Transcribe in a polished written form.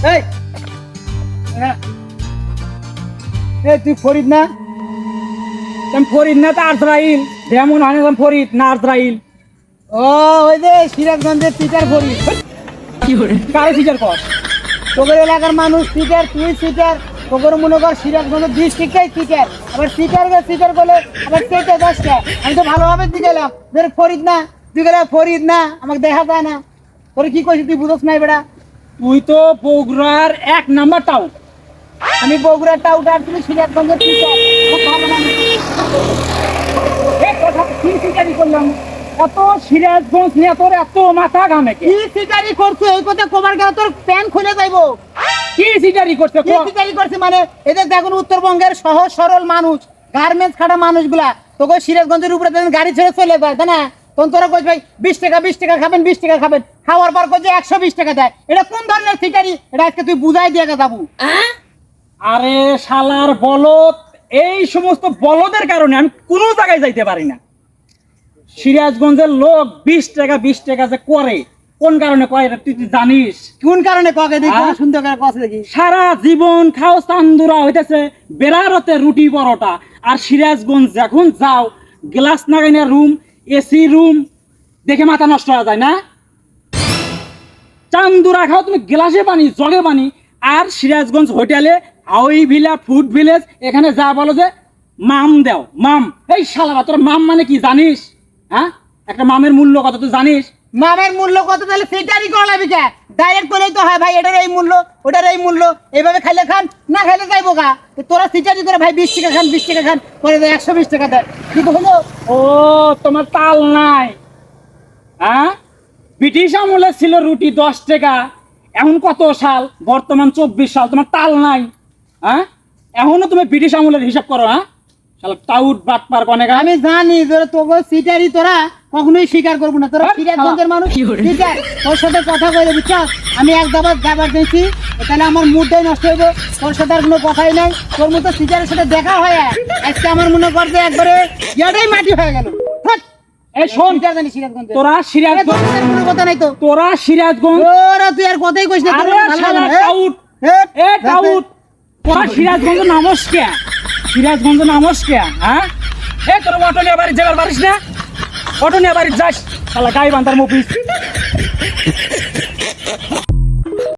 এই এই তুই ফরিদ না? তুমি ফরিদ না তো আজরাইল, যেমন হয় না ফরিদ না আজরাইল। ও ওই যে সিরাজগঞ্জের সিটার ফরিদ। কি করে কারে সিটার কর? তোদের এলাকার মানুষ সিটার, তুই সিটার, তোদের মনে কর সিরাজগঞ্জের ডিস্ট্রিক্টটাই সিটার, আবার সিটার বলে আবার সেটা 10টা। আমি তো ভালোভাবে দিলাম যে ফরিদ না, তুই গেলে ফরিদ না, আমাকে দেখা যায় না। তোর কি কইছিস তুই বুঝছ নাই বেটা? তুই তো বগুড়ার 1 নাম্বার টাউ। আমি বগুড়ার টাউটার, তুমি সিরাজগঞ্জের সিটার। খুব ভালো মানুষ। এই কথা কি সিটারি করলাম? এত সিরাজগঞ্জ নিয়ে তোর এত মাথা ঘামে কে? কি সিটারি করছো এই কথা কবার গেলে তোর প্যান খুলে যাইবো। কি সিটারি করছে? কি সিটারি করছে মানে এদের দেখুন উত্তরবঙ্গের সহজ সরল মানুষ, গার্মেন্টস খাটা মানুষগুলা তোকে সিরাজগঞ্জের উপরে গাড়ি ছেড়ে চলে যায়, তাই না? তখন তোরা কইস ভাই 20 টাকা খাবেন, 20 টাকা খাবেন, খাওয়ার পর কই যে 120 টাকা দেয়। এটা কোন ধরনের সিটারি? এটা আজকে তুই বুঝাই দিয়ে যাবো। আরে শালার বলদ, এই সমস্ত বলদের কারণে আমি কোনো জায়গায় যাইতে পারি না। সিরাজগঞ্জের লোক 20 টাকা যে করে, কোন কারণে করে এটা তুই জানিস? কোন কারণে ককে দেখি সুন্দর করে কথা দেখি। সারা জীবন খাও চান্দুরা হইতেছে বেড়ারতে রুটি পরোটা, আর সিরাজগঞ্জ যখন যাও গ্লাস নাগাইনা রুম, এসি রুম দেখে মাথা নষ্ট হয়ে যায় না? চান্দুরা খাও তুমি গ্লাসে পানি, জগে পানি। আর সিরাজগঞ্জ হোটেলে হাওই ভিলা, ফুড ভিলেজ, এখানে যা বলো যে মাম দাও, মাম। এই শালারা তোর মাম মানে কি জানিস? হ্যাঁ, একটা মামের মূল্য কত তুই জানিস? মামের মূল্য কত? তাহলে সেটারই করা লাগবে কে? ডাইরেক্ট করেই তো হয় ভাই, এটার এই মূল্য, ওটার এই মূল্য, এইভাবে খাইলে খান, না খাইলে যাইবো গা। তো তোরা সিটারি করে ভাই 20 টাকা খান, 20 টাকা খান, পরে 120 টাকা দেয়। কিন্তু হলো ও তোমার তাল নাই? হ্যাঁ, ব্রিটিশ আমলে ছিল রুটি 10 টাকা, এখন কত সাল? বর্তমান 24 সাল, তোমার তাল নাই? হ্যাঁ, এখনো তুমি ব্রিটিশ আমলের হিসাব করো? হ্যাঁ, শালা টাউট বাটপার কনেগা। আমি জানি তোরা তোকে সিটারি তোরা কখনোই স্বীকার করবো না। তোরা আর সিরাজগঞ্জের মানুষ সিটার, তোর সাথে কথা কইলে বুঝছস আমি এক দাবার দিয়েছি, তাহলে আমার মুডটাই নষ্ট হইব। তোর সাথে আর কোনো কথাই নাই। তোর মতো সিটারের সাথে দেখা হয় আজকে আমার মনে করতে একবারে ইয়াটাই মাটি হয়ে গেল। এই শোন, জানি সিরাজগঞ্জ, তোরা সিরাজগঞ্জ, কোনো কথা নাই তো। তোরা সিরাজগঞ্জ, ওরা তুই আর কথাই কইস না। আরে শালা টাউট, এ টাউট, তোরা সিরাজগঞ্জ নামস কে? সিরাজগঞ্জ নামস কে? হ্যাঁ, এ তোরা অটো নিয়ে বাড়ি যাবার পারিস না? অটো নিয়ে বাড়ি যাস, শালা গাই বান্ধার মফিস।